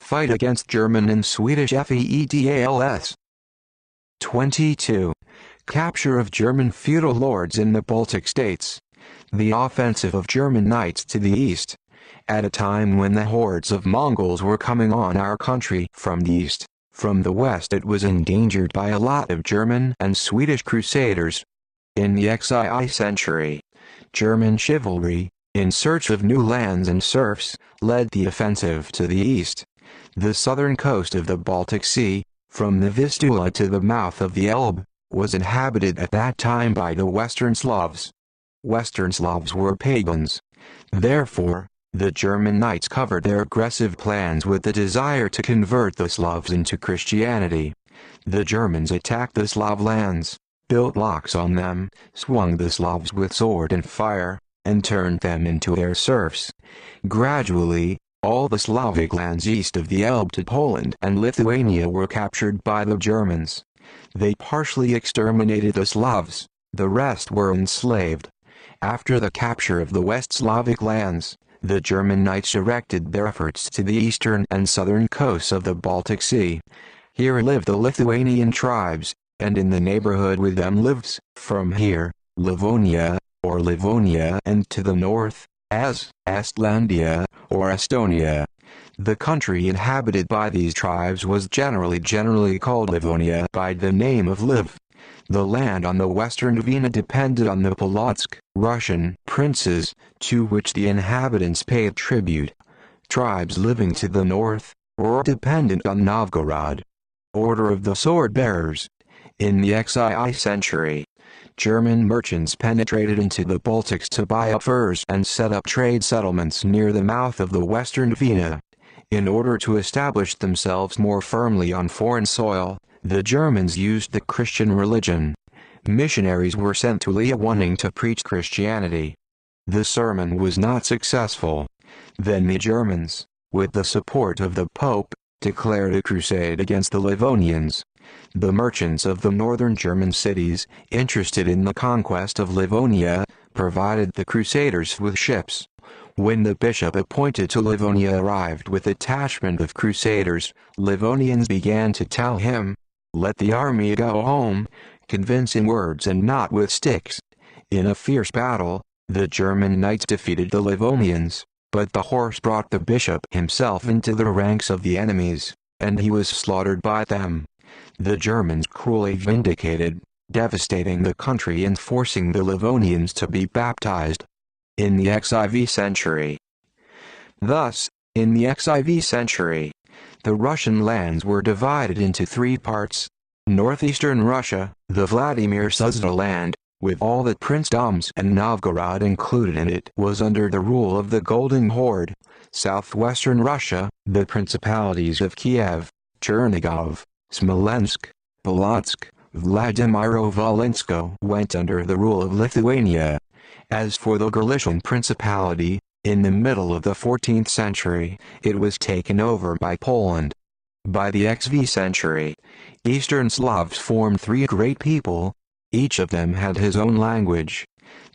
Fight against German and Swedish feudals. 22. Capture of German feudal lords in the Baltic states. The offensive of German knights to the east. At a time when the hordes of Mongols were coming on our country from the east, from the west it was endangered by a lot of German and Swedish crusaders. In the XI century, German chivalry, in search of new lands and serfs, led the offensive to the east. The southern coast of the Baltic Sea, from the Vistula to the mouth of the Elbe, was inhabited at that time by the Western Slavs. Western Slavs were pagans. Therefore, the German knights covered their aggressive plans with the desire to convert the Slavs into Christianity. The Germans attacked the Slav lands, built locks on them, swung the Slavs with sword and fire, and turned them into their serfs. Gradually, all the Slavic lands east of the Elbe to Poland and Lithuania were captured by the Germans. They partially exterminated the Slavs, the rest were enslaved. After the capture of the West Slavic lands, the German knights directed their efforts to the eastern and southern coasts of the Baltic Sea. Here lived the Lithuanian tribes, and in the neighborhood with them lives, from here, Livonia, or Livonia, and to the north, as Estlandia, or Estonia. The country inhabited by these tribes was generally called Livonia by the name of Liv. The land on the western Dvina depended on the Polotsk, Russian princes, to which the inhabitants paid tribute. Tribes living to the north, were dependent on Novgorod. Order of the Sword Bearers. In the XI century, German merchants penetrated into the Baltics to buy up furs and set up trade settlements near the mouth of the western Dvina. In order to establish themselves more firmly on foreign soil, the Germans used the Christian religion. Missionaries were sent to Lea wanting to preach Christianity. The sermon was not successful. Then the Germans, with the support of the Pope, declared a crusade against the Livonians. The merchants of the northern German cities, interested in the conquest of Livonia, provided the crusaders with ships. When the bishop appointed to Livonia arrived with a detachment of crusaders, Livonians began to tell him, "Let the army go home," convincing words and not with sticks. In a fierce battle, the German knights defeated the Livonians, but the horse brought the bishop himself into the ranks of the enemies, and he was slaughtered by them. The Germans cruelly vindicated, devastating the country and forcing the Livonians to be baptized. In the XIV century. Thus, in the XIV century, the Russian lands were divided into three parts. Northeastern Russia, the Vladimir Suzdal land, with all the princedoms and Novgorod included in it, was under the rule of the Golden Horde. Southwestern Russia, the principalities of Kiev, Chernigov, Smolensk, Polotsk, Vladimiro-Volinsko went under the rule of Lithuania. As for the Galician Principality, in the middle of the 14th century, it was taken over by Poland. By the XV century, Eastern Slavs formed three great people. Each of them had his own language.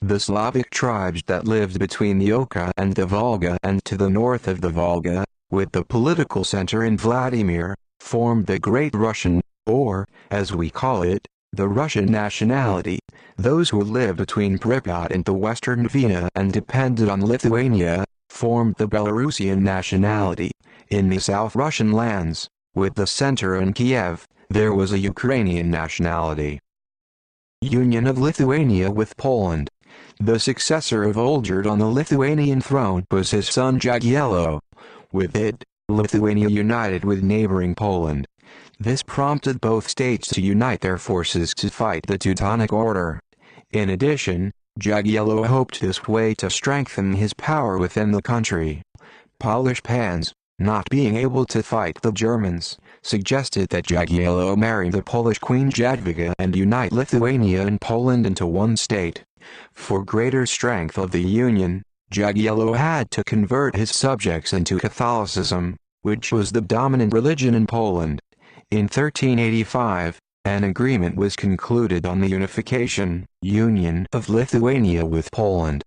The Slavic tribes that lived between the Oka and the Volga and to the north of the Volga, with the political center in Vladimir, formed the Great Russian, or, as we call it, the Russian nationality. Those who lived between Pripyat and the western Dvina and depended on Lithuania, formed the Belarusian nationality. In the South Russian lands, with the center in Kiev, there was a Ukrainian nationality. Union of Lithuania with Poland. The successor of Olgierd on the Lithuanian throne was his son Jagiello. With it, Lithuania united with neighboring Poland. This prompted both states to unite their forces to fight the Teutonic Order. In addition, Jagiello hoped this way to strengthen his power within the country. Polish pans, not being able to fight the Germans, suggested that Jagiello marry the Polish Queen Jadwiga and unite Lithuania and Poland into one state. For greater strength of the union, Jagiello had to convert his subjects into Catholicism, which was the dominant religion in Poland. In 1385, an agreement was concluded on the union of Lithuania with Poland.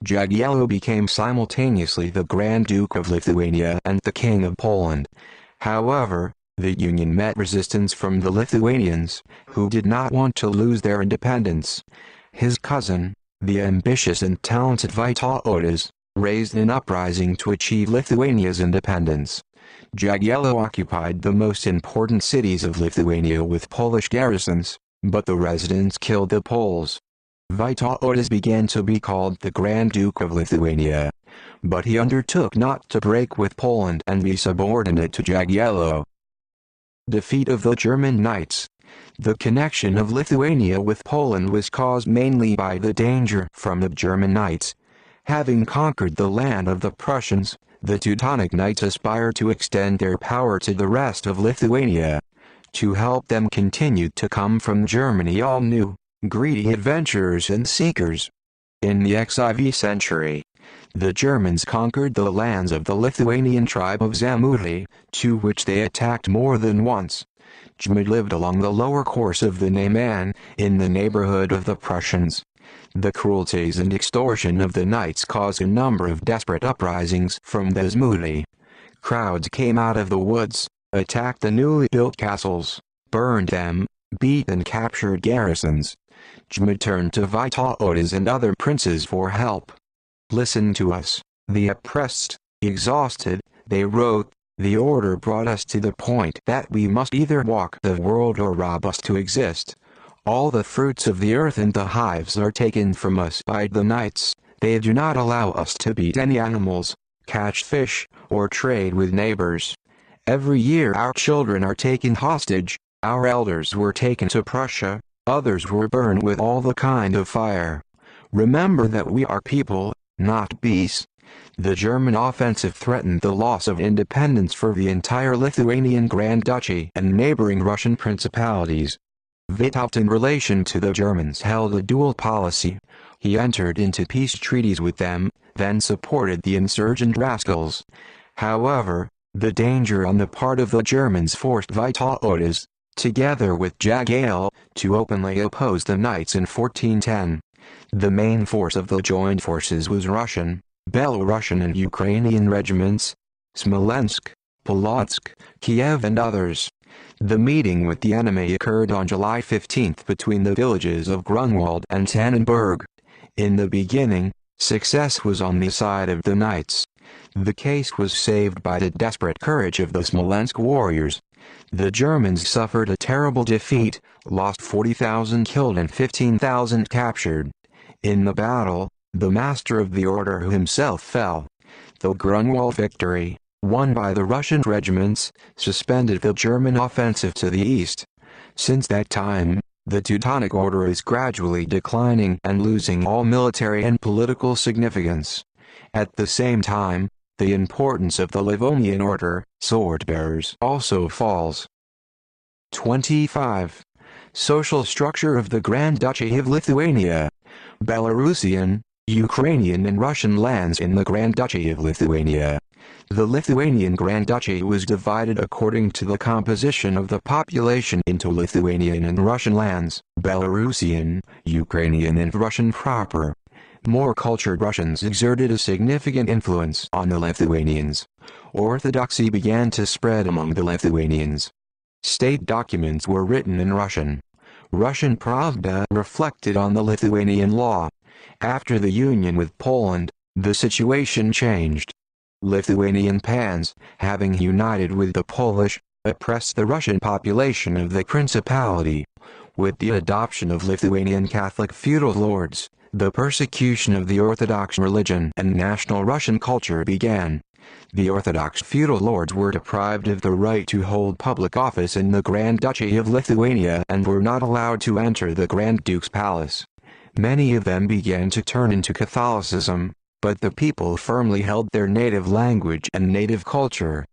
Jagiello became simultaneously the Grand Duke of Lithuania and the King of Poland. However, the Union met resistance from the Lithuanians, who did not want to lose their independence. His cousin, the ambitious and talented Vytautas, raised an uprising to achieve Lithuania's independence. Jagielo occupied the most important cities of Lithuania with Polish garrisons, but the residents killed the Poles. Vytautas began to be called the Grand Duke of Lithuania, but he undertook not to break with Poland and be subordinate to Jagielo. Defeat of the German Knights. The connection of Lithuania with Poland was caused mainly by the danger from the German Knights. Having conquered the land of the Prussians, the Teutonic Knights aspired to extend their power to the rest of Lithuania. To help them continued to come from Germany all new, greedy adventurers and seekers. In the XIV century, the Germans conquered the lands of the Lithuanian tribe of Zamuti, to which they attacked more than once. Jmud lived along the lower course of the Neman, in the neighborhood of the Prussians. The cruelties and extortion of the knights caused a number of desperate uprisings from the Zamuti. Crowds came out of the woods, attacked the newly built castles, burned them, beat and captured garrisons. Jmud turned to Vytautas and other princes for help. "Listen to us, the oppressed, exhausted," they wrote. "The order brought us to the point that we must either walk the world or rob us to exist. All the fruits of the earth and the hives are taken from us by the knights. They do not allow us to beat any animals, catch fish, or trade with neighbors. Every year our children are taken hostage, our elders were taken to Prussia, others were burned with all the kind of fire. Remember that we are people, not beasts." The German offensive threatened the loss of independence for the entire Lithuanian Grand Duchy and neighboring Russian principalities. Vytautas in relation to the Germans held a dual policy. He entered into peace treaties with them, then supported the insurgent rascals. However, the danger on the part of the Germans forced Vytautas, together with Jagielo, to openly oppose the Knights in 1410. The main force of the joined forces was Russian, Belarusian and Ukrainian regiments, Smolensk, Polotsk, Kiev and others. The meeting with the enemy occurred on July 15 between the villages of Grunwald and Tannenberg. In the beginning, success was on the side of the Knights. The case was saved by the desperate courage of the Smolensk warriors. The Germans suffered a terrible defeat, lost 40,000 killed and 15,000 captured. In the battle, the master of the order himself fell. The Grunwald victory, won by the Russian regiments, suspended the German offensive to the east. Since that time, the Teutonic Order is gradually declining and losing all military and political significance. At the same time, the importance of the Livonian Order, sword-bearers, also falls. 25. Social structure of the Grand Duchy of Lithuania. Belarusian, Ukrainian and Russian lands in the Grand Duchy of Lithuania. The Lithuanian Grand Duchy was divided according to the composition of the population into Lithuanian and Russian lands, Belarusian, Ukrainian and Russian proper. More cultured Russians exerted a significant influence on the Lithuanians. Orthodoxy began to spread among the Lithuanians. State documents were written in Russian. Russian Pravda reflected on the Lithuanian law. After the union with Poland, the situation changed. Lithuanian pans, having united with the Polish, oppressed the Russian population of the principality. With the adoption of Lithuanian Catholic feudal lords, the persecution of the Orthodox religion and national Russian culture began. The Orthodox feudal lords were deprived of the right to hold public office in the Grand Duchy of Lithuania and were not allowed to enter the Grand Duke's palace. Many of them began to turn into Catholicism, but the people firmly held their native language and native culture.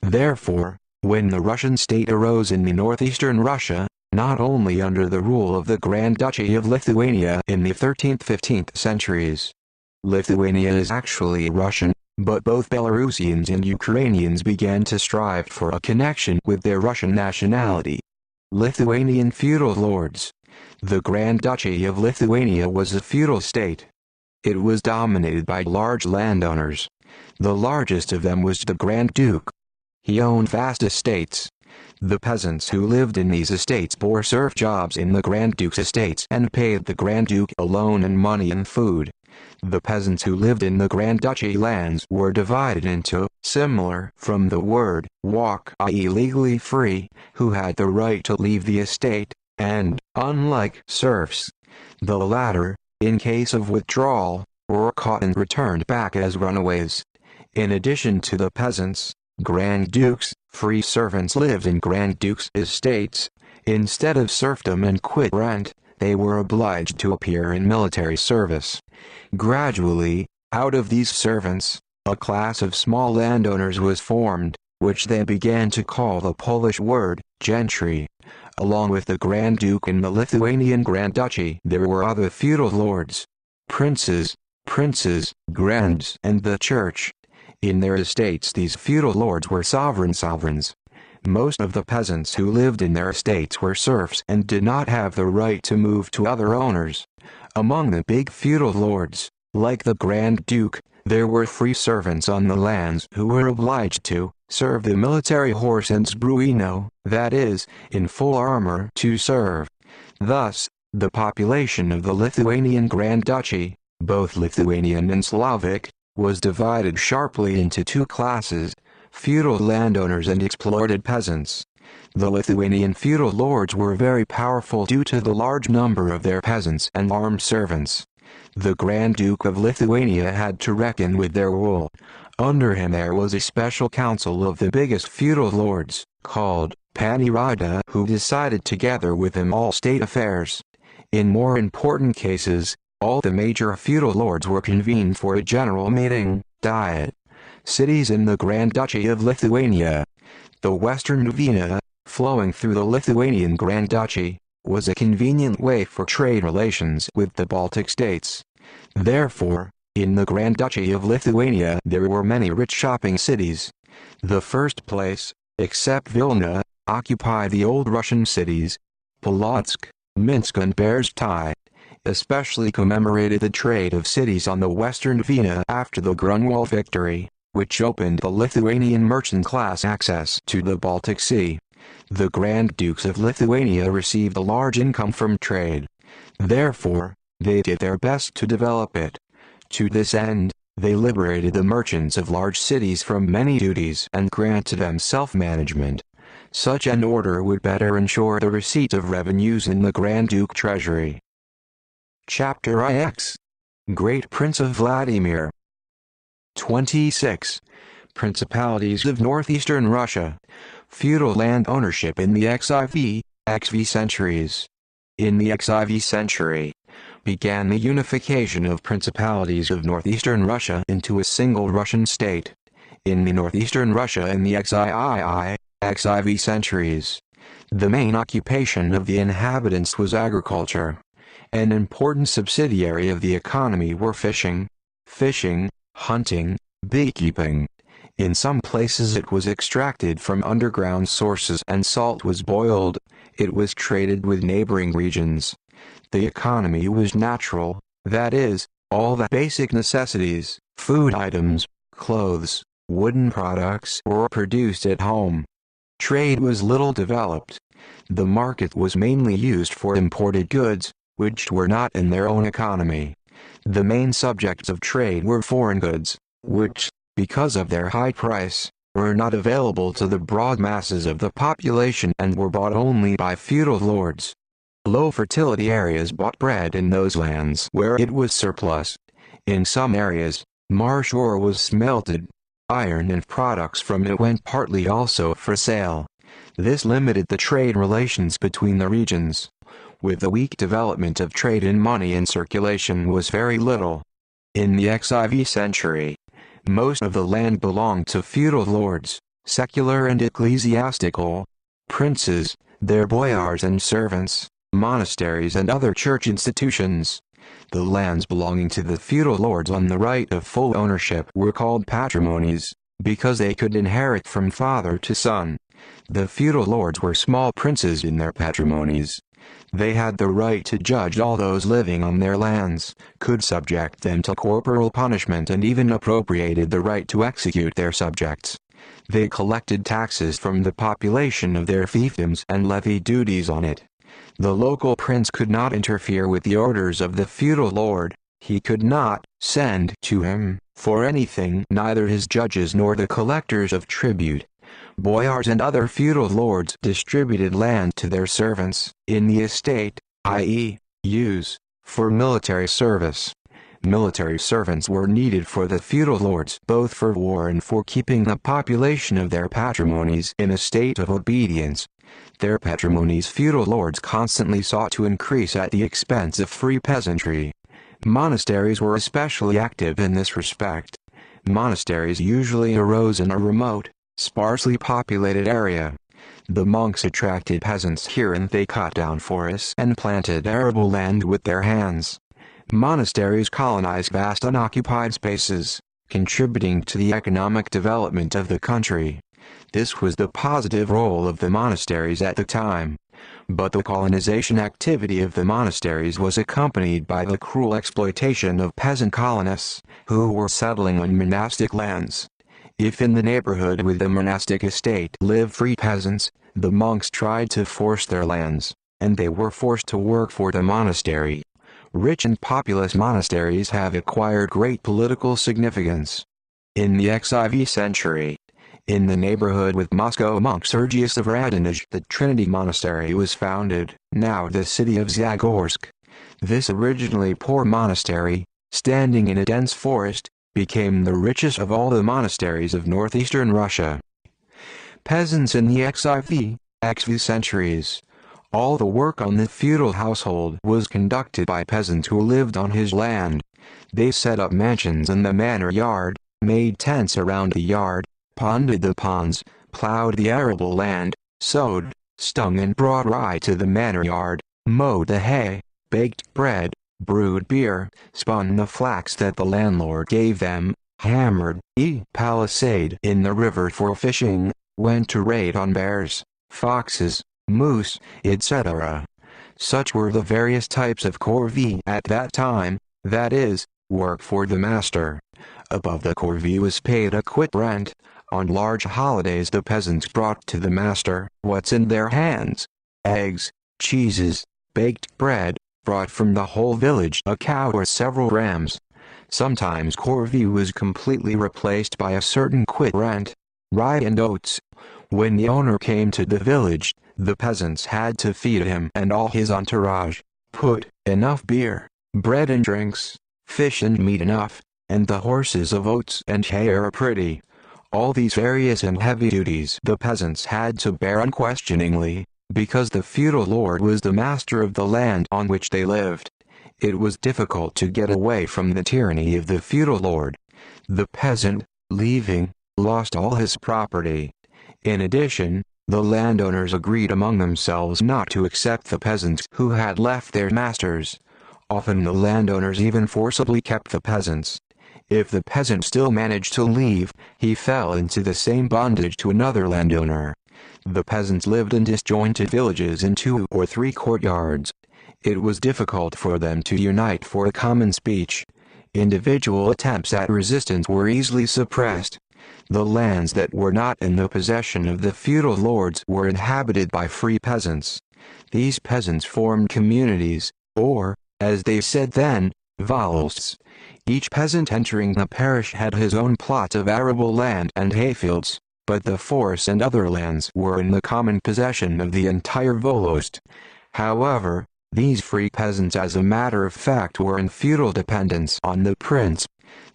Therefore, when the Russian state arose in the northeastern Russia, not only under the rule of the Grand Duchy of Lithuania in the 13th–15th centuries, Lithuania is actually Russian, but both Belarusians and Ukrainians began to strive for a connection with their Russian nationality. Lithuanian feudal lords. The Grand Duchy of Lithuania was a feudal state. It was dominated by large landowners. The largest of them was the Grand Duke. He owned vast estates. The peasants who lived in these estates bore serf jobs in the Grand Duke's estates and paid the Grand Duke a loan in money and food. The peasants who lived in the Grand Duchy lands were divided into, similar from the word, walk, i.e. legally free, who had the right to leave the estate, and, unlike serfs, the latter, in case of withdrawal, were caught and returned back as runaways. In addition to the peasants, Grand Dukes, free servants lived in Grand Dukes' estates. Instead of serfdom and quit rent, they were obliged to appear in military service. Gradually, out of these servants, a class of small landowners was formed, which they began to call the Polish word, gentry. Along with the Grand Duke in the Lithuanian Grand Duchy, there were other feudal lords, princes, grands, and the church. In their estates these feudal lords were sovereigns. Most of the peasants who lived in their estates were serfs and did not have the right to move to other owners. Among the big feudal lords, like the Grand Duke, there were free servants on the lands who were obliged to serve the military horse and zbrojno, that is, in full armor to serve. Thus, the population of the Lithuanian Grand Duchy, both Lithuanian and Slavic, was divided sharply into two classes, feudal landowners and exploited peasants. The Lithuanian feudal lords were very powerful due to the large number of their peasants and armed servants. The Grand Duke of Lithuania had to reckon with their rule. Under him there was a special council of the biggest feudal lords, called Panirada, who decided together with him all state affairs. In more important cases, all the major feudal lords were convened for a general meeting, diet. Cities in the Grand Duchy of Lithuania. The western Dvina, flowing through the Lithuanian Grand Duchy, was a convenient way for trade relations with the Baltic states. Therefore, in the Grand Duchy of Lithuania there were many rich shopping cities. The first place, except Vilna, occupied the old Russian cities, Polotsk, Minsk and Berzhtai, especially commemorated the trade of cities on the western Dvina after the Grunwald victory, which opened the Lithuanian merchant class access to the Baltic Sea. The Grand Dukes of Lithuania received a large income from trade. Therefore, they did their best to develop it. To this end, they liberated the merchants of large cities from many duties and granted them self-management. Such an order would better ensure the receipt of revenues in the Grand Duke treasury. Chapter IX. Great Prince of Vladimir. 26. Principalities of northeastern Russia. Feudal land ownership in the XIV centuries. In the XIV century, began the unification of principalities of northeastern Russia into a single Russian state. In the northeastern Russia in the XIV centuries, the main occupation of the inhabitants was agriculture. An important subsidiary of the economy were fishing, hunting, beekeeping. In some places it was extracted from underground sources and salt was boiled. It was traded with neighboring regions. The economy was natural, that is, all the basic necessities, food items, clothes, wooden products were produced at home. Trade was little developed. The market was mainly used for imported goods, which were not in their own economy. The main subjects of trade were foreign goods, which, because of their high price, were not available to the broad masses of the population and were bought only by feudal lords. Low fertility areas bought bread in those lands where it was surplus. In some areas, marsh ore was smelted. Iron and products from it went partly also for sale. This limited the trade relations between the regions. With the weak development of trade in money in circulation was very little. In the XIV century, most of the land belonged to feudal lords, secular and ecclesiastical, princes, their boyars and servants, monasteries and other church institutions. The lands belonging to the feudal lords on the right of full ownership were called patrimonies, because they could inherit from father to son. The feudal lords were small princes in their patrimonies. They had the right to judge all those living on their lands, could subject them to corporal punishment and even appropriated the right to execute their subjects. They collected taxes from the population of their fiefdoms and levied duties on it. The local prince could not interfere with the orders of the feudal lord. He could not send to him, for anything, neither his judges nor the collectors of tribute. Boyars and other feudal lords distributed land to their servants, in the estate, i.e., use, for military service. Military servants were needed for the feudal lords both for war and for keeping the population of their patrimonies in a state of obedience. Their patrimonies feudal lords constantly sought to increase at the expense of free peasantry. Monasteries were especially active in this respect. Monasteries usually arose in a remote, sparsely populated area. The monks attracted peasants here and they cut down forests and planted arable land with their hands. Monasteries colonized vast unoccupied spaces, contributing to the economic development of the country. This was the positive role of the monasteries at the time. But the colonization activity of the monasteries was accompanied by the cruel exploitation of peasant colonists, who were settling on monastic lands. If in the neighborhood with the monastic estate lived free peasants, the monks tried to force their lands, and they were forced to work for the monastery. Rich and populous monasteries have acquired great political significance. In the XIV century, in the neighborhood with Moscow monk Sergius of Radonezh, the Trinity Monastery was founded, now the city of Zagorsk. This originally poor monastery, standing in a dense forest, became the richest of all the monasteries of northeastern Russia. Peasants in the XIV centuries. All the work on the feudal household was conducted by peasants who lived on his land. They set up mansions in the manor yard, made tents around the yard, ponded the ponds, plowed the arable land, sowed, stung and brought rye to the manor yard, mowed the hay, baked bread, brewed beer, spun the flax that the landlord gave them, hammered palisade in the river for fishing, went to raid on bears, foxes, moose, etc. Such were the various types of corvée at that time, that is, work for the master. Above the corvée was paid a quit rent. On large holidays the peasants brought to the master what's in their hands: eggs, cheeses, baked bread, brought from the whole village a cow or several rams. Sometimes corvée was completely replaced by a certain quit rent, rye and oats. When the owner came to the village, the peasants had to feed him and all his entourage, put enough beer, bread and drinks, fish and meat enough, and the horses of oats and hay are pretty. All these various and heavy duties the peasants had to bear unquestioningly, because the feudal lord was the master of the land on which they lived. It was difficult to get away from the tyranny of the feudal lord. The peasant, leaving, lost all his property. In addition, the landowners agreed among themselves not to accept the peasants who had left their masters. Often the landowners even forcibly kept the peasants. If the peasant still managed to leave, he fell into the same bondage to another landowner. The peasants lived in disjointed villages in 2 or 3 courtyards. It was difficult for them to unite for a common speech. Individual attempts at resistance were easily suppressed. The lands that were not in the possession of the feudal lords were inhabited by free peasants. These peasants formed communities, or, as they said then, volosts. Each peasant entering the parish had his own plot of arable land and hayfields, but the forests and other lands were in the common possession of the entire volost. However, these free peasants as a matter of fact were in feudal dependence on the prince.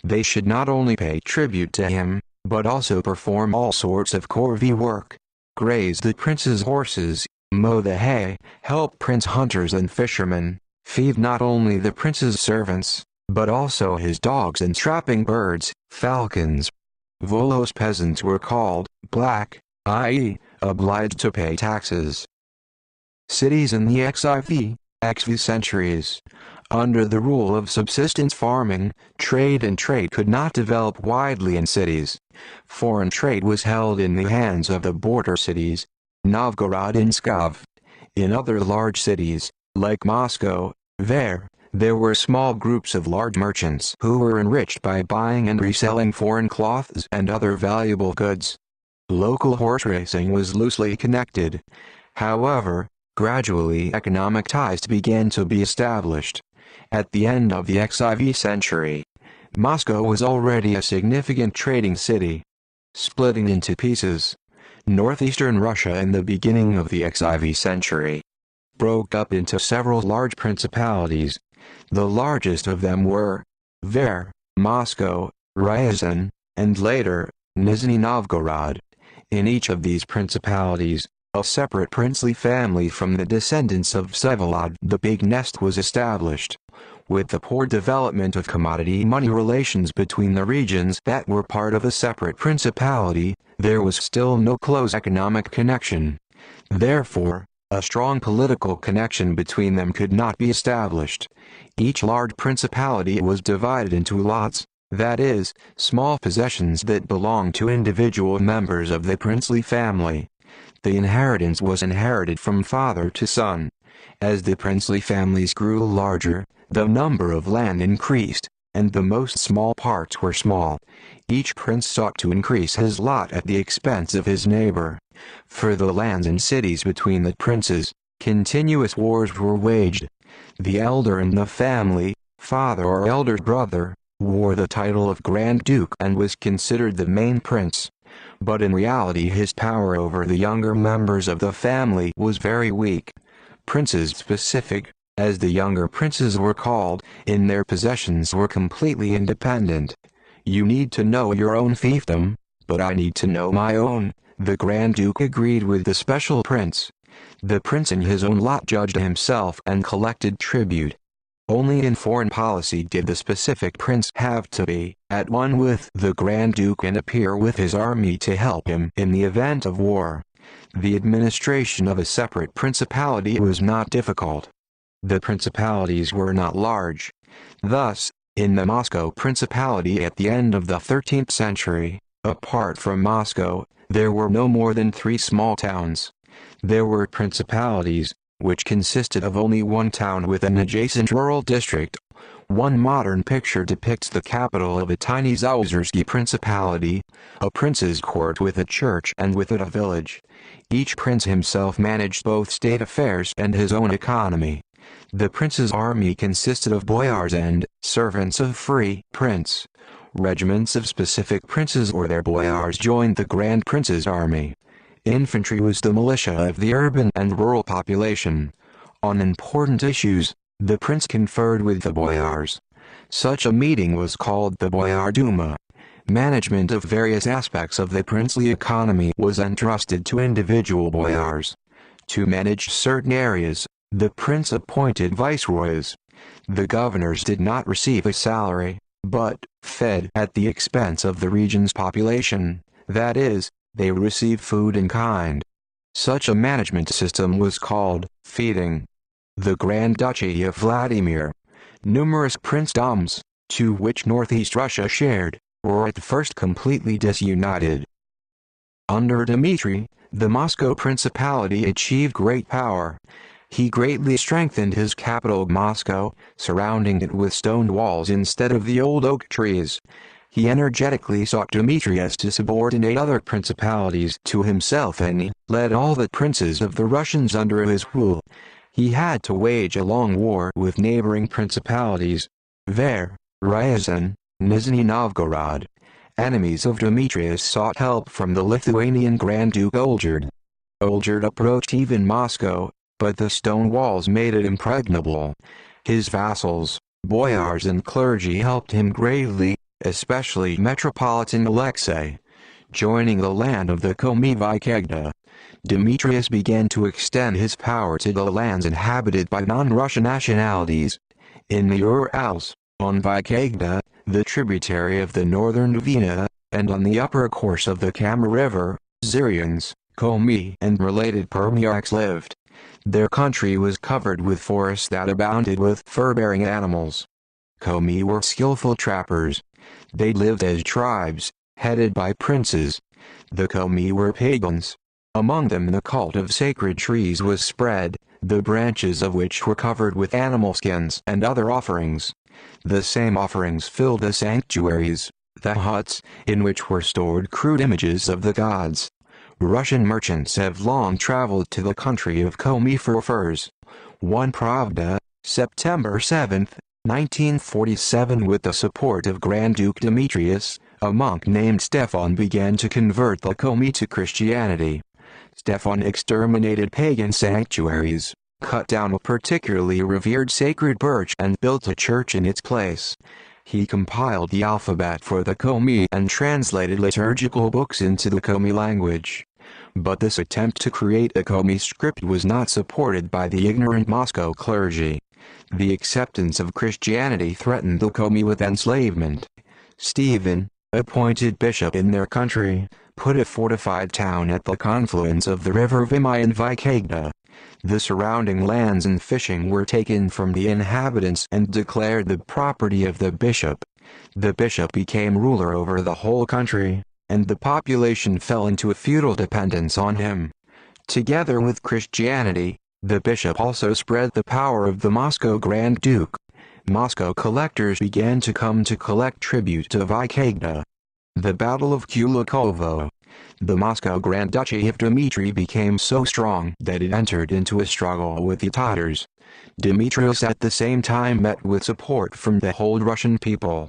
They should not only pay tribute to him, but also perform all sorts of corvée work: graze the prince's horses, mow the hay, help prince hunters and fishermen, feed not only the prince's servants, but also his dogs and trapping birds, falcons. Volos peasants were called black, i.e., obliged to pay taxes. Cities in the XIV centuries. Under the rule of subsistence farming, trade could not develop widely in cities. Foreign trade was held in the hands of the border cities, Novgorod and Pskov. In other large cities, like Moscow, there were small groups of large merchants who were enriched by buying and reselling foreign cloths and other valuable goods. Local horse racing was loosely connected. However, gradually economic ties began to be established. At the end of the XIV century, Moscow was already a significant trading city. Splitting into pieces, northeastern Russia in the beginning of the XIV century broke up into several large principalities. The largest of them were Tver, Moscow, Ryazan, and later, Nizhny Novgorod. In each of these principalities, a separate princely family from the descendants of Vsevolod the Big Nest was established. With the poor development of commodity money relations between the regions that were part of a separate principality, there was still no close economic connection. Therefore, a strong political connection between them could not be established. Each large principality was divided into lots, that is, small possessions that belonged to individual members of the princely family. The inheritance was inherited from father to son. As the princely families grew larger, the number of land increased, and the most small parts were small. Each prince sought to increase his lot at the expense of his neighbor. For the lands and cities between the princes, continuous wars were waged. The elder in the family, father or elder brother, wore the title of Grand Duke and was considered the main prince. But in reality his power over the younger members of the family was very weak. Princes specific, as the younger princes were called, in their possessions were completely independent. You need to know your own fiefdom, but I need to know my own. The Grand Duke agreed with the special prince. The prince in his own lot judged himself and collected tribute. Only in foreign policy did the specific prince have to be at one with the Grand Duke and appear with his army to help him in the event of war. The administration of a separate principality was not difficult. The principalities were not large. Thus, in the Moscow Principality at the end of the 13th century, apart from Moscow, there were no more than 3 small towns. There were principalities, which consisted of only one town with an adjacent rural district. One modern picture depicts the capital of a tiny Zaozersky principality, a prince's court with a church and with it a village. Each prince himself managed both state affairs and his own economy. The prince's army consisted of boyars and servants of free prince. Regiments of specific princes or their boyars joined the Grand Prince's army. Infantry was the militia of the urban and rural population. On important issues, the prince conferred with the boyars. Such a meeting was called the Boyar Duma. Management of various aspects of the princely economy was entrusted to individual boyars. To manage certain areas, the prince appointed viceroys. The governors did not receive a salary, but fed at the expense of the region's population, that is, they received food in kind. Such a management system was called feeding. The Grand Duchy of Vladimir, numerous princedoms, to which northeast Russia shared, were at first completely disunited. Under Dmitry, the Moscow Principality achieved great power. He greatly strengthened his capital Moscow, surrounding it with stone walls instead of the old oak trees. He energetically sought Demetrius to subordinate other principalities to himself and he led all the princes of the Russians under his rule. He had to wage a long war with neighboring principalities. Tver, Ryazan, Nizhny Novgorod. Enemies of Demetrius sought help from the Lithuanian Grand Duke Olgerd. Olgerd approached even Moscow, but the stone walls made it impregnable. His vassals, boyars and clergy helped him greatly, especially Metropolitan Alexei. Joining the land of the Komi Vikegda, Demetrius began to extend his power to the lands inhabited by non-Russian nationalities. In the Urals, on Vikegda, the tributary of the northern Dvina, and on the upper course of the Kama River, Syrians, Komi and related Permiaks lived. Their country was covered with forests that abounded with fur-bearing animals. Komi were skillful trappers. They lived as tribes, headed by princes. The Komi were pagans. Among them the cult of sacred trees was spread, the branches of which were covered with animal skins and other offerings. The same offerings filled the sanctuaries, the huts, in which were stored crude images of the gods. Russian merchants have long traveled to the country of Komi for furs. 1 Pravda, September 7, 1947. With the support of Grand Duke Demetrius, a monk named Stefan began to convert the Komi to Christianity. Stefan exterminated pagan sanctuaries, cut down a particularly revered sacred birch and built a church in its place. He compiled the alphabet for the Komi and translated liturgical books into the Komi language. But this attempt to create a Komi script was not supported by the ignorant Moscow clergy. The acceptance of Christianity threatened the Komi with enslavement. Stephen, appointed bishop in their country, put a fortified town at the confluence of the river Vimy and Vykagda. The surrounding lands and fishing were taken from the inhabitants and declared the property of the bishop. The bishop became ruler over the whole country, and the population fell into a feudal dependence on him. Together with Christianity, the bishop also spread the power of the Moscow Grand Duke. Moscow collectors began to come to collect tribute to Vykagda. The Battle of Kulikovo. The Moscow Grand Duchy of Dmitry became so strong that it entered into a struggle with the Tatars. Demetrius at the same time met with support from the whole Russian people.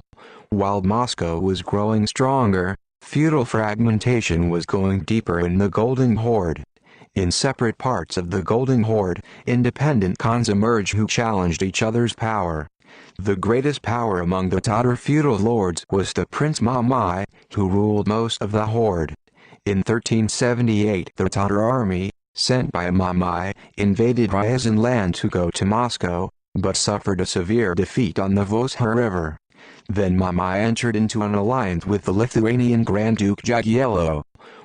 While Moscow was growing stronger, feudal fragmentation was going deeper in the Golden Horde. In separate parts of the Golden Horde, independent khans emerged who challenged each other's power. The greatest power among the Tatar feudal lords was the Prince Mamai, who ruled most of the horde. In 1378, the Tatar army, sent by Mamai, invaded Ryazan land to go to Moscow, but suffered a severe defeat on the Voskhod River. Then Mamai entered into an alliance with the Lithuanian Grand Duke Jagiello.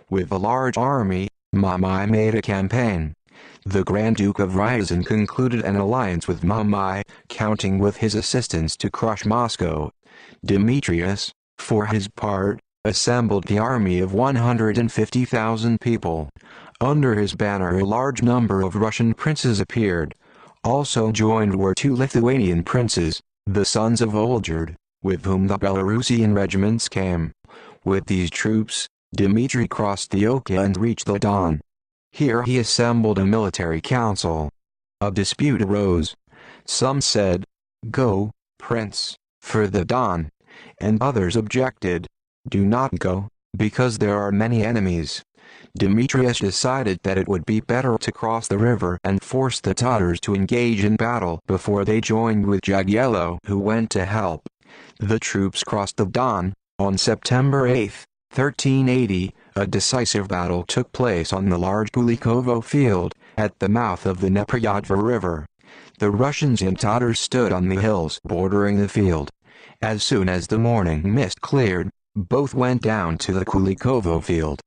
With a large army, Mamai made a campaign. The Grand Duke of Ryazan concluded an alliance with Mamai, counting with his assistance to crush Moscow. Demetrius, for his part, assembled the army of 150,000 people. Under his banner a large number of Russian princes appeared. Also joined were 2 Lithuanian princes, the sons of Olgierd, with whom the Belarusian regiments came. With these troops, Dmitry crossed the Oka and reached the Don. Here he assembled a military council. A dispute arose. Some said, "Go, Prince, for the Don," and others objected, "Do not go, because there are many enemies." Demetrius decided that it would be better to cross the river and force the Tatars to engage in battle before they joined with Jagiello, who went to help. The troops crossed the Don. On September 8, 1380, a decisive battle took place on the large Kulikovo field, at the mouth of the Neprayadva River. The Russians and Tatars stood on the hills bordering the field. As soon as the morning mist cleared, both went down to the Kulikovo field.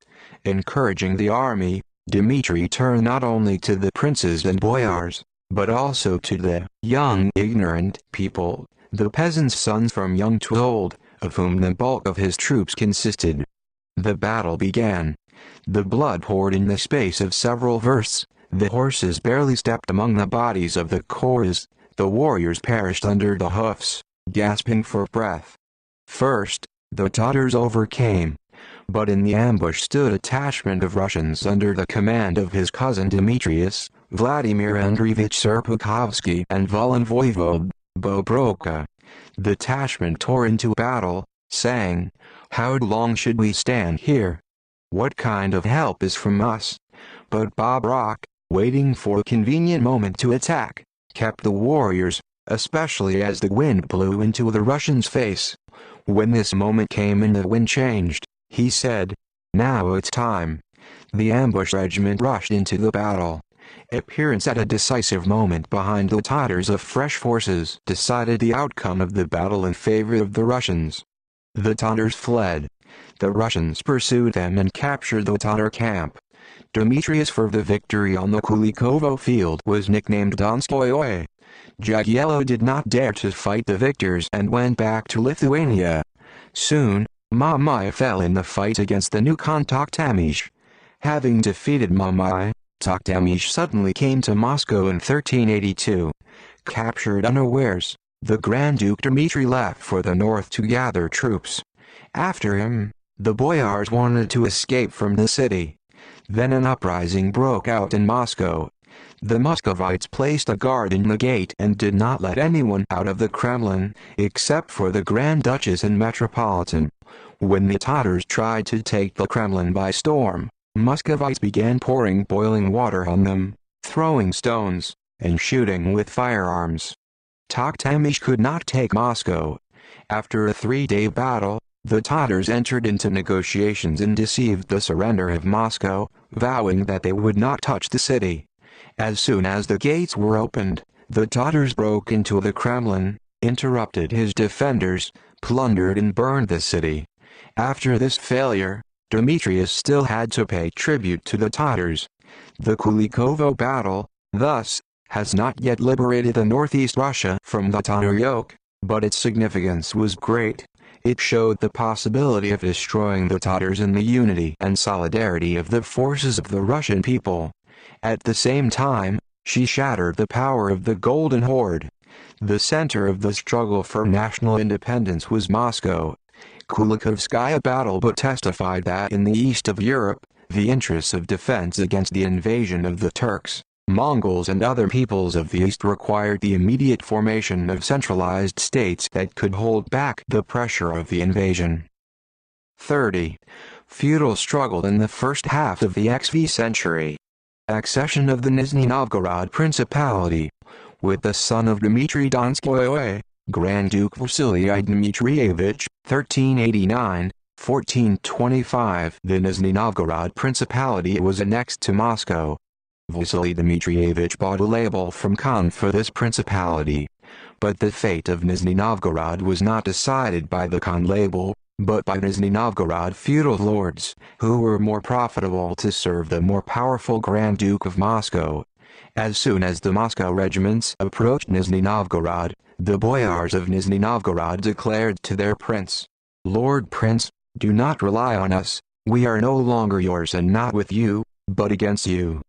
Encouraging the army, Dmitry turned not only to the princes and boyars, but also to the young ignorant people, the peasants' sons from young to old, of whom the bulk of his troops consisted. The battle began. The blood poured in the space of several versts. The horses barely stepped among the bodies of the corps. The warriors perished under the hoofs, gasping for breath. First, the Tatars overcame. But in the ambush stood a detachment of Russians under the command of his cousin Demetrius, Vladimir Andreevich Serpukhowsky and Volyn Voivode, Bobroka. The detachment tore into battle, saying, "How long should we stand here? What kind of help is from us?" But Bobrok, waiting for a convenient moment to attack, kept the warriors, especially as the wind blew into the Russians' face. When this moment came and the wind changed, he said, "Now it's time." The ambush regiment rushed into the battle. Appearance at a decisive moment behind the Tatars of fresh forces decided the outcome of the battle in favor of the Russians. The Tatars fled. The Russians pursued them and captured the Tatar camp. Demetrius for the victory on the Kulikovo field was nicknamed Donskoy. Jagiello did not dare to fight the victors and went back to Lithuania. Soon, Mamai fell in the fight against the new Khan Toktamish. Having defeated Mamai, Toktamish suddenly came to Moscow in 1382. Captured unawares, the Grand Duke Dmitry left for the north to gather troops. After him, the boyars wanted to escape from the city. Then an uprising broke out in Moscow. The Muscovites placed a guard in the gate and did not let anyone out of the Kremlin, except for the Grand Duchess and Metropolitan. When the Tatars tried to take the Kremlin by storm, Muscovites began pouring boiling water on them, throwing stones, and shooting with firearms. Tokhtamysh could not take Moscow. After a 3-day battle, the Tatars entered into negotiations and deceived the surrender of Moscow, vowing that they would not touch the city. As soon as the gates were opened, the Tatars broke into the Kremlin, interrupted his defenders, plundered and burned the city. After this failure, Demetrius still had to pay tribute to the Tatars. The Kulikovo battle, thus, has not yet liberated the northeast Russia from the Tatar yoke, but its significance was great. It showed the possibility of destroying the Tatars and the unity and solidarity of the forces of the Russian people. At the same time, she shattered the power of the Golden Horde. The center of the struggle for national independence was Moscow. Kulikovskaya battle but testified that in the east of Europe, the interests of defense against the invasion of the Turks, Mongols and other peoples of the East required the immediate formation of centralized states that could hold back the pressure of the invasion. 30. Feudal struggle in the first half of the XV century. Accession of the Nizhny Novgorod Principality. With the son of Dmitry Donskoy, Grand Duke Vasily I Dmitrievich, 1389-1425, the Nizhny Novgorod Principality was annexed to Moscow. Vasily Dmitrievich bought a label from Khan for this principality. But the fate of Nizhny Novgorod was not decided by the Khan label, but by Nizhny Novgorod feudal lords, who were more profitable to serve the more powerful Grand Duke of Moscow. As soon as the Moscow regiments approached Nizhny Novgorod, the boyars of Nizhny Novgorod declared to their prince, "Lord Prince, do not rely on us, we are no longer yours and not with you, but against you."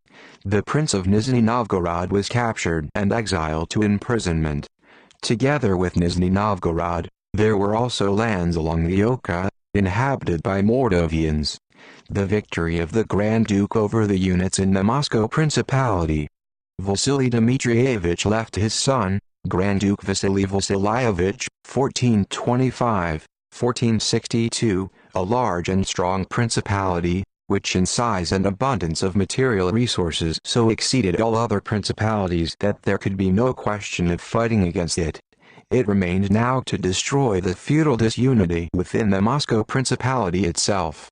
The Prince of Nizhny Novgorod was captured and exiled to imprisonment. Together with Nizhny Novgorod, there were also lands along the Oka, inhabited by Moldavians. The victory of the Grand Duke over the units in the Moscow Principality. Vasily Dmitrievich left his son, Grand Duke Vasily Vasilyevich, 1425-1462, a large and strong principality, which in size and abundance of material resources so exceeded all other principalities that there could be no question of fighting against it. It remained now to destroy the feudal disunity within the Moscow Principality itself.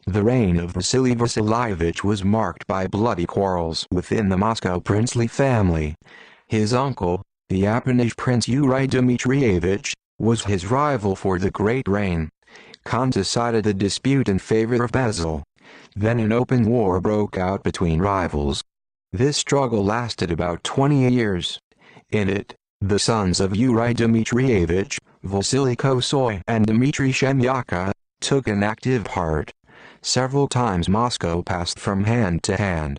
The reign of Vasily Vasilyevich was marked by bloody quarrels within the Moscow princely family. His uncle, the Appanage Prince Yuri Dmitrievich, was his rival for the great reign. Khan decided the dispute in favor of Basil. Then an open war broke out between rivals. This struggle lasted about 20 years. In it, the sons of Yuri Dmitrievich, Vasily Kosoy and Dmitry Shemyaka, took an active part. Several times Moscow passed from hand to hand.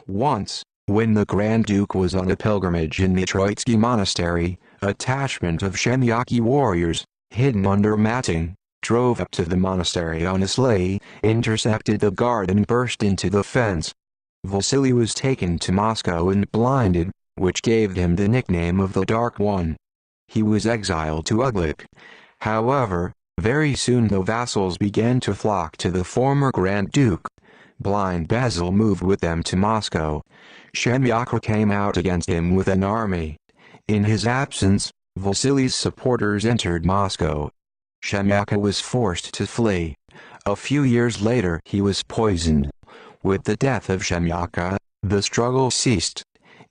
Once, when the Grand Duke was on a pilgrimage in the Troitsky Monastery, a detachment of Shemyaki warriors, hidden under matting, drove up to the monastery on a sleigh, intercepted the guard and burst into the fence. Vasily was taken to Moscow and blinded, which gave him the nickname of the Dark One. He was exiled to Uglich. However, very soon the vassals began to flock to the former Grand Duke. Blind Basil moved with them to Moscow. Shemyaka came out against him with an army. In his absence, Vasily's supporters entered Moscow. Shemyaka was forced to flee. A few years later he was poisoned. With the death of Shemyaka, the struggle ceased.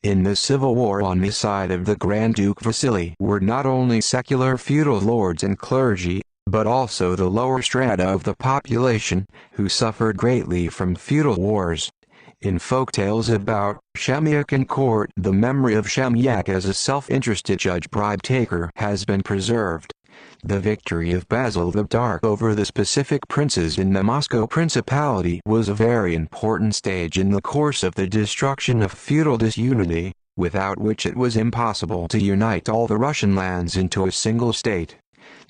In the civil war on the side of the Grand Duke Vasily were not only secular feudal lords and clergy, but also the lower strata of the population, who suffered greatly from feudal wars. In folktales about Shemyakan court, the memory of Shemyak as a self-interested judge bribe-taker has been preserved. The victory of Basil the Dark over the specific princes in the Moscow Principality was a very important stage in the course of the destruction of feudal disunity, without which it was impossible to unite all the Russian lands into a single state.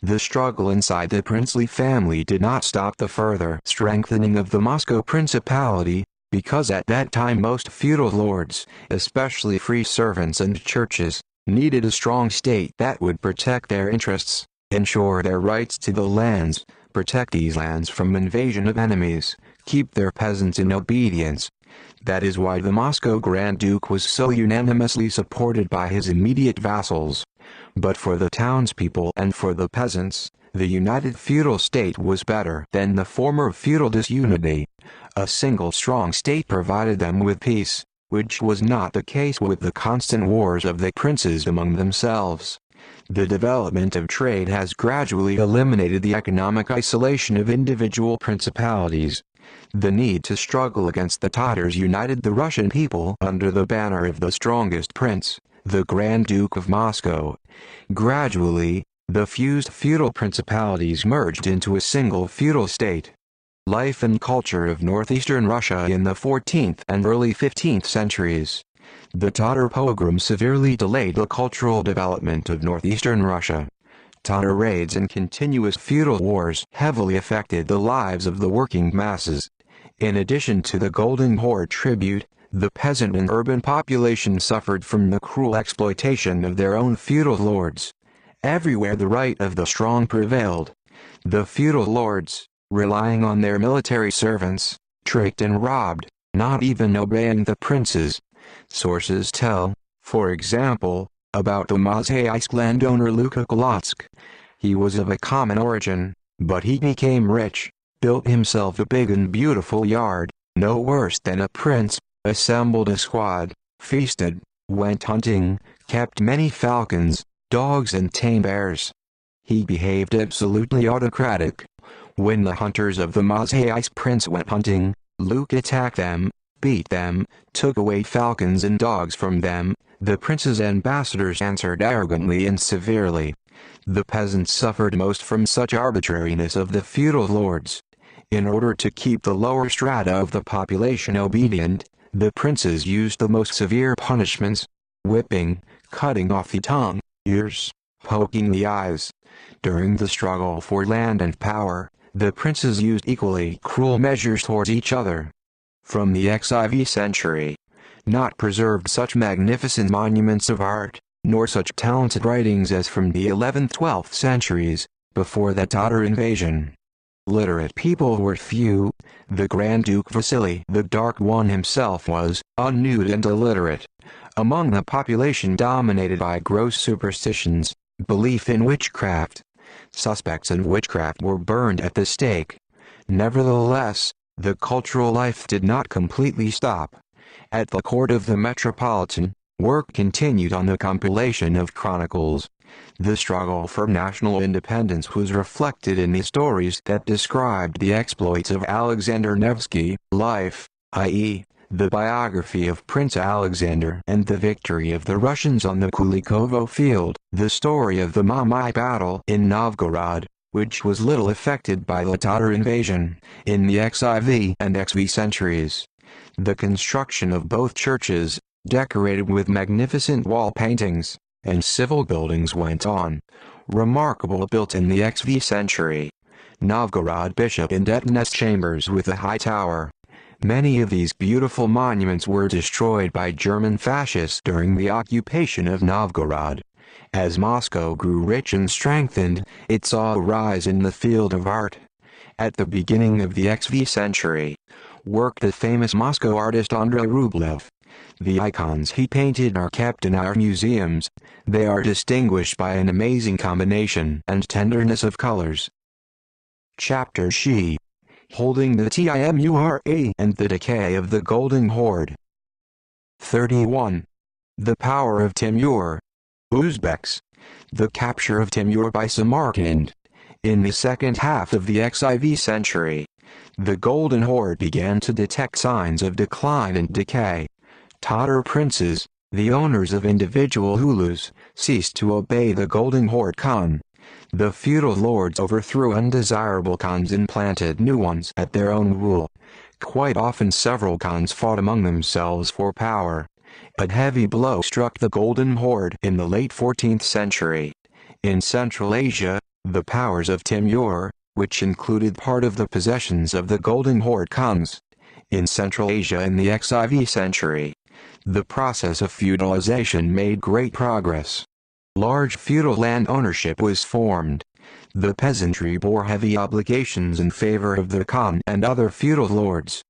The struggle inside the princely family did not stop the further strengthening of the Moscow Principality. because at that time most feudal lords, especially free servants and churches, needed a strong state that would protect their interests, ensure their rights to the lands, protect these lands from invasion of enemies, keep their peasants in obedience. That is why the Moscow Grand Duke was so unanimously supported by his immediate vassals. But for the townspeople and for the peasants, the united feudal state was better than the former feudal disunity. A single strong state provided them with peace, which was not the case with the constant wars of the princes among themselves. The development of trade has gradually eliminated the economic isolation of individual principalities. The need to struggle against the Tatars united the Russian people under the banner of the strongest prince, the Grand Duke of Moscow. Gradually, the fused feudal principalities merged into a single feudal state. Life and culture of northeastern Russia in the 14th and early 15th centuries. The Tatar pogroms severely delayed the cultural development of northeastern Russia. Tatar raids and continuous feudal wars heavily affected the lives of the working masses. In addition to the Golden Horde tribute, the peasant and urban population suffered from the cruel exploitation of their own feudal lords. Everywhere the right of the strong prevailed. The feudal lords, relying on their military servants, tricked and robbed, not even obeying the princes. Sources tell, for example, about the Mozhaisk landowner Luka Kolotsk. He was of a common origin, but he became rich, built himself a big and beautiful yard, no worse than a prince, assembled a squad, feasted, went hunting, kept many falcons, dogs and tame bears. He behaved absolutely autocratic. When the hunters of the Mozhaisk prince went hunting, Luke attacked them, beat them, took away falcons and dogs from them. The prince's ambassadors answered arrogantly and severely. The peasants suffered most from such arbitrariness of the feudal lords. In order to keep the lower strata of the population obedient, the princes used the most severe punishments: whipping, cutting off the tongue, ears, poking the eyes. During the struggle for land and power, the princes used equally cruel measures towards each other. From the XIV century, not preserved such magnificent monuments of art, nor such talented writings as from the 11th-12th centuries, before the Tatar invasion. Literate people were few. The Grand Duke Vasily the Dark One himself was unnude and illiterate. Among the population dominated by gross superstitions, belief in witchcraft. Suspects in witchcraft were burned at the stake. Nevertheless, the cultural life did not completely stop. At the court of the Metropolitan, work continued on the compilation of chronicles. The struggle for national independence was reflected in the stories that described the exploits of Alexander Nevsky, life, i.e., the biography of Prince Alexander, and the victory of the Russians on the Kulikovo field, the story of the Mamai battle in Novgorod, which was little affected by the Tatar invasion, in the XIV and XV centuries. The construction of both churches, decorated with magnificent wall paintings, and civil buildings went on. Remarkable built in the XV century. Novgorod Bishop in Detones chambers with a high tower. Many of these beautiful monuments were destroyed by German fascists during the occupation of Novgorod. As Moscow grew rich and strengthened, it saw a rise in the field of art. At the beginning of the XV century, worked the famous Moscow artist Andrei Rublev. The icons he painted are kept in our museums. They are distinguished by an amazing combination and tenderness of colors. Chapter She. Holding the Timura and the Decay of the Golden Horde. 31. The Power of Timur. Uzbeks. The capture of Timur by Samarkand. In the second half of the XIV century, the Golden Horde began to detect signs of decline and decay. Tatar princes, the owners of individual hulus, ceased to obey the Golden Horde Khan. The feudal lords overthrew undesirable khans and planted new ones at their own rule. Quite often several khans fought among themselves for power. A heavy blow struck the Golden Horde in the late 14th century. In Central Asia, the powers of Timur, which included part of the possessions of the Golden Horde khans, In Central Asia in the XIV century, the process of feudalization made great progress. Large feudal land ownership was formed. The peasantry bore heavy obligations in favor of the Khan and other feudal lords.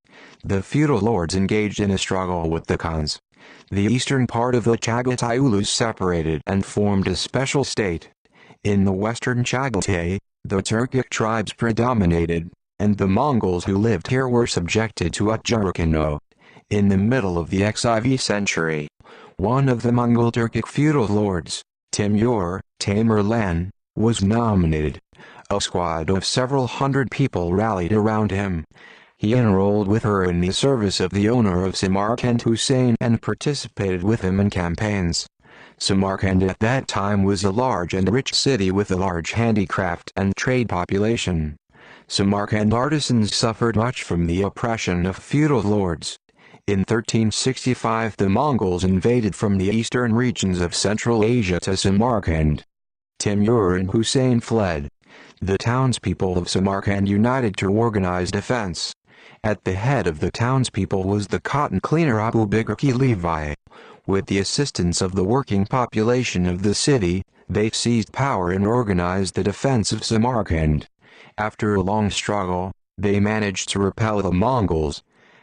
The feudal lords engaged in a struggle with the Khans. The eastern part of the Chagatai Ulus separated and formed a special state. In the western Chagatai, the Turkic tribes predominated, and the Mongols who lived here were subjected to Ujgurkano. In the middle of the XIV century, one of the Mongol Turkic feudal lords, Tamerlan, was nominated. A squad of several hundred people rallied around him. He enrolled with her in the service of the owner of Samarkand Hussein and participated with him in campaigns. Samarkand at that time was a large and rich city with a large handicraft and trade population. Samarkand artisans suffered much from the oppression of feudal lords. In 1365 the Mongols invaded from the eastern regions of Central Asia to Samarkand. Timur and Hussein fled. The townspeople of Samarkand united to organize defense. At the head of the townspeople was the cotton cleaner Abu Bakr Levi. With the assistance of the working population of the city, they seized power and organized the defense of Samarkand. After a long struggle, they managed to repel the Mongols.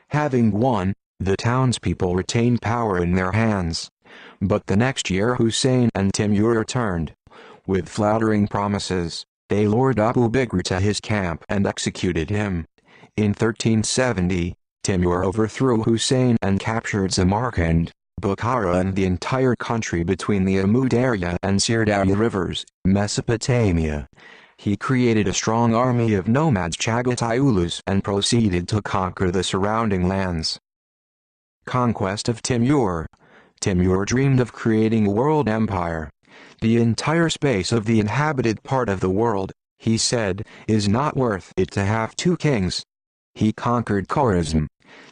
Having won, the townspeople retained power in their hands. But the next year Hussein and Timur returned. With flattering promises, they lured Abu Bakr to his camp and executed him. In 1370, Timur overthrew Hussein and captured Samarkand, Bukhara and the entire country between the Amudarya and Sirdarya rivers, Mesopotamia. He created a strong army of nomads Chagatai Ulus and proceeded to conquer the surrounding lands. Conquest of Timur. Timur dreamed of creating a world empire. The entire space of the inhabited part of the world, he said, is not worth it to have two kings. He conquered Khorizm.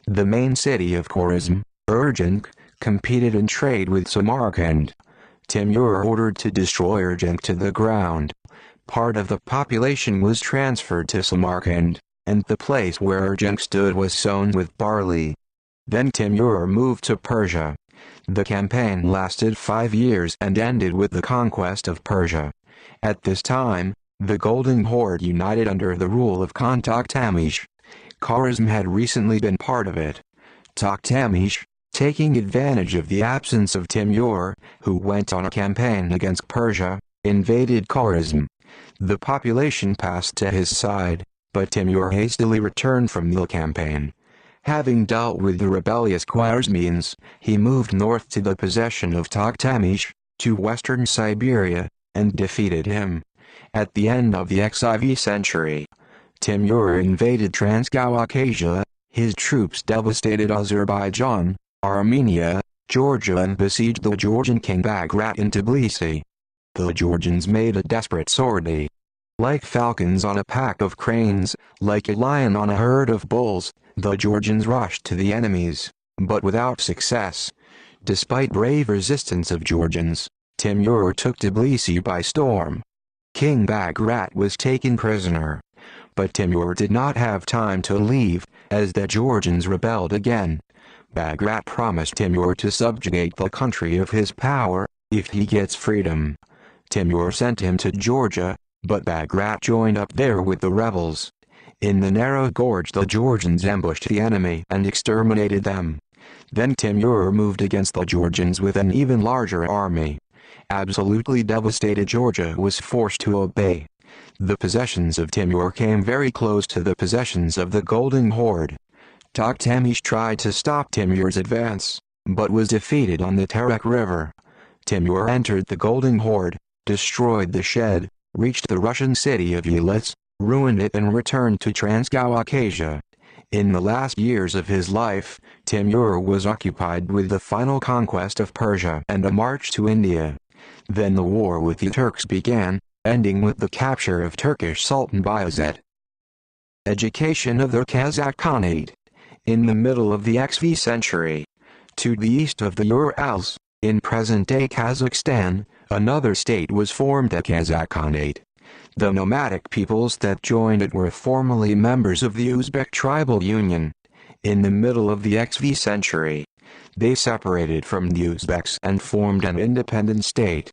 The main city of Khorizm, Urgenk, competed in trade with Samarkand. Timur ordered to destroy Urgenk to the ground. Part of the population was transferred to Samarkand, and the place where Urgenk stood was sown with barley. Then Timur moved to Persia. The campaign lasted 5 years and ended with the conquest of Persia. At this time, the Golden Horde united under the rule of Khan Tokhtamysh. Khorizm had recently been part of it. Tokhtamysh, taking advantage of the absence of Timur, who went on a campaign against Persia, invaded Khorizm. The population passed to his side, but Timur hastily returned from the campaign. Having dealt with the rebellious Khwarezmians, he moved north to the possession of Tokhtamysh, to western Siberia, and defeated him. At the end of the XIV century, Timur invaded Transcaucasia. His troops devastated Azerbaijan, Armenia, Georgia and besieged the Georgian king Bagrat in Tbilisi. The Georgians made a desperate sortie. Like falcons on a pack of cranes, like a lion on a herd of bulls, the Georgians rushed to the enemies, but without success. Despite brave resistance of Georgians, Timur took Tbilisi by storm. King Bagrat was taken prisoner. But Timur did not have time to leave, as the Georgians rebelled again. Bagrat promised Timur to subjugate the country of his power, if he gets freedom. Timur sent him to Georgia, but Bagrat joined up there with the rebels. In the narrow gorge the Georgians ambushed the enemy and exterminated them. Then Timur moved against the Georgians with an even larger army. Absolutely devastated Georgia was forced to obey. The possessions of Timur came very close to the possessions of the Golden Horde. Tokhtamysh tried to stop Timur's advance, but was defeated on the Terek River. Timur entered the Golden Horde, destroyed the shed, reached the Russian city of Yelets, ruined it and returned to Transcaucasia. In the last years of his life, Timur was occupied with the final conquest of Persia and a march to India. Then the war with the Turks began, ending with the capture of Turkish Sultan Bayezid. Education of the Kazakh Khanate. In the middle of the XV century, to the east of the Urals, in present-day Kazakhstan, another state was formed, the Kazakh Khanate. The nomadic peoples that joined it were formerly members of the Uzbek tribal union. In the middle of the XV century, they separated from the Uzbeks and formed an independent state.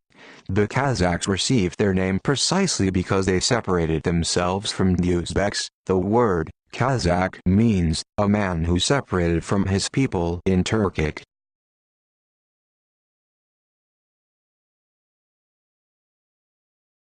The Kazakhs received their name precisely because they separated themselves from the Uzbeks. The word Kazakh means a man who separated from his people in Turkic.